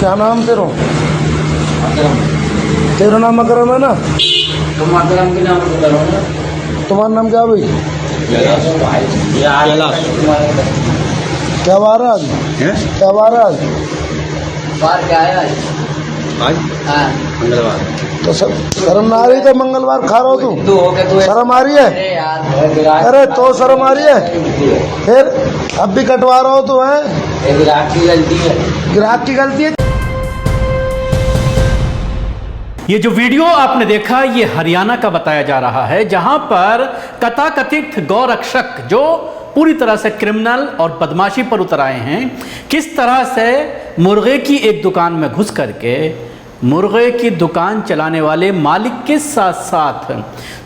क्या नाम तेरो? तेरा नाम अकरम है ना? तुम अकरम के नाम से करो ना। तुम्हारा नाम क्या भाई? कैलाश। क्या बार है आज? क्या बार है आज? बार क्या है आज? हाँ मंगलवार। तो शर्म ना आ रही? तो मंगलवार खा रहा हो तुम? तू हो गया तू शर्म आ रही है? अरे तो शर्म आ रही है? फिर अब भी कटवा रहा हो तो है? ग्राहक की गलती है। ग्राहक की गलती है। ये जो वीडियो आपने देखा ये हरियाणा का बताया जा रहा है, जहां पर तथाकथित गौरक्षक जो पूरी तरह से क्रिमिनल और बदमाशी पर उतर आए हैं, किस तरह से मुर्गे की एक दुकान में घुस करके मुर्गे की दुकान चलाने वाले मालिक के साथ साथ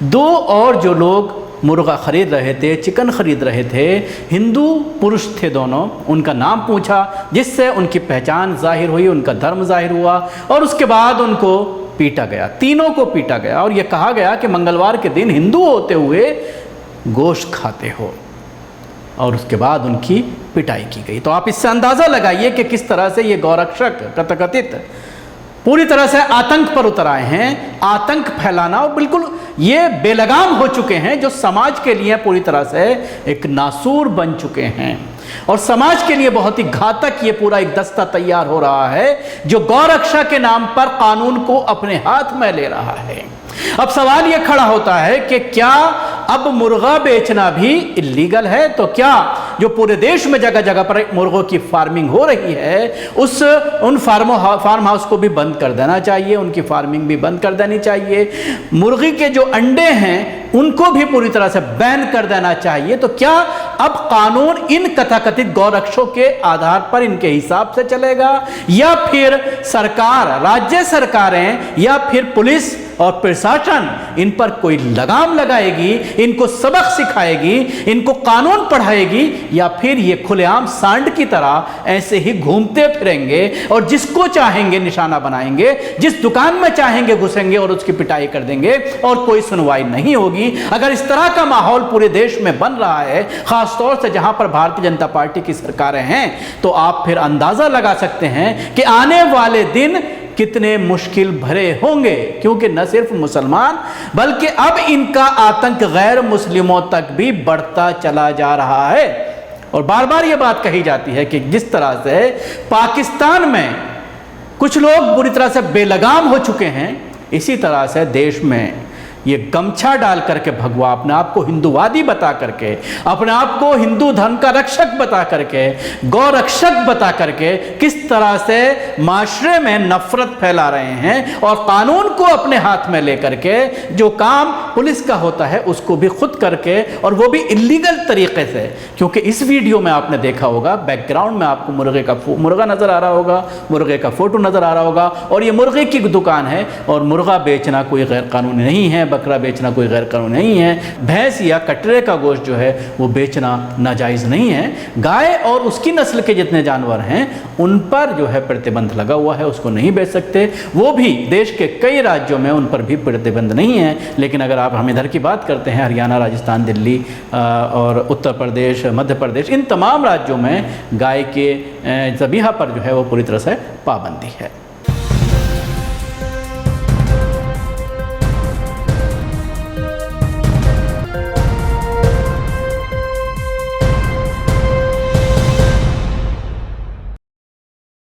दो और जो लोग मुर्गा ख़रीद रहे थे, चिकन ख़रीद रहे थे, हिंदू पुरुष थे दोनों, उनका नाम पूछा जिससे उनकी पहचान जाहिर हुई, उनका धर्म जाहिर हुआ और उसके बाद उनको पीटा गया, तीनों को पीटा गया और यह कहा गया कि मंगलवार के दिन हिंदू होते हुए गोश्त खाते हो और उसके बाद उनकी पिटाई की गई। तो आप इससे अंदाज़ा लगाइए कि किस तरह से ये गौरक्षक कथाकथित पूरी तरह से आतंक पर उतर आए हैं, आतंक फैलाना और बिल्कुल ये बेलगाम हो चुके हैं, जो समाज के लिए पूरी तरह से एक नासूर बन चुके हैं और समाज के लिए बहुत ही घातक ये पूरा एक दस्ता तैयार हो रहा है जो गौरक्षा के नाम पर कानून को अपने हाथ में ले रहा है। अब सवाल यह खड़ा होता है कि क्या अब मुर्गा बेचना भी इलीगल है? तो क्या जो पूरे देश में जगह जगह पर मुर्गों की फार्मिंग हो रही है उन फार्म हाउस को भी बंद कर देना चाहिए, उनकी फार्मिंग भी बंद कर देनी चाहिए, मुर्गी के जो अंडे हैं उनको भी पूरी तरह से बैन कर देना चाहिए। तो क्या अब कानून इन तथाकथित गौरक्षकों के आधार पर इनके हिसाब से चलेगा या फिर सरकार, राज्य सरकारें या फिर पुलिस और प्रशासन इन पर कोई लगाम लगाएगी, इनको सबक सिखाएगी, इनको कानून पढ़ाएगी या फिर ये खुलेआम सांड की तरह ऐसे ही घूमते फिरेंगे और जिसको चाहेंगे निशाना बनाएंगे, जिस दुकान में चाहेंगे घुसेंगे और उसकी पिटाई कर देंगे और कोई सुनवाई नहीं होगी। अगर इस तरह का माहौल पूरे देश में बन रहा है, खासतौर से जहां पर भारतीय जनता पार्टी की सरकारें हैं, तो आप फिर अंदाजा लगा सकते हैं कि आने वाले दिन कितने मुश्किल भरे होंगे, क्योंकि न सिर्फ मुसलमान बल्कि अब इनका आतंक गैर मुस्लिमों तक भी बढ़ता चला जा रहा है। और बार बार यह बात कही जाती है कि जिस तरह से पाकिस्तान में कुछ लोग बुरी तरह से बेलगाम हो चुके हैं, इसी तरह से देश में ये गमछा डाल करके भगवा अपने आप को हिंदूवादी बता करके, अपने आप को हिंदू धर्म का रक्षक बता करके, गौरक्षक बता करके किस तरह से माशरे में नफरत फैला रहे हैं और कानून को अपने हाथ में लेकर के जो काम पुलिस का होता है उसको भी खुद करके, और वो भी इलीगल तरीके से। क्योंकि इस वीडियो में आपने देखा होगा बैकग्राउंड में आपको मुर्गा नजर आ रहा होगा, मुर्गे का फोटो नजर आ रहा होगा और ये मुर्गे की दुकान है और मुर्गा बेचना कोई गैर कानूनी नहीं है, बकरा बेचना कोई गैर कानूनी नहीं है, भैंस या कटरे का गोश्त जो है वो बेचना नाजायज़ नहीं है। गाय और उसकी नस्ल के जितने जानवर हैं उन पर जो है प्रतिबंध लगा हुआ है, उसको नहीं बेच सकते, वो भी देश के कई राज्यों में उन पर भी प्रतिबंध नहीं है। लेकिन अगर आप हम इधर की बात करते हैं, हरियाणा, राजस्थान, दिल्ली और उत्तर प्रदेश, मध्य प्रदेश, इन तमाम राज्यों में गाय के ज़बीहा पर जो है वो पूरी तरह से पाबंदी है।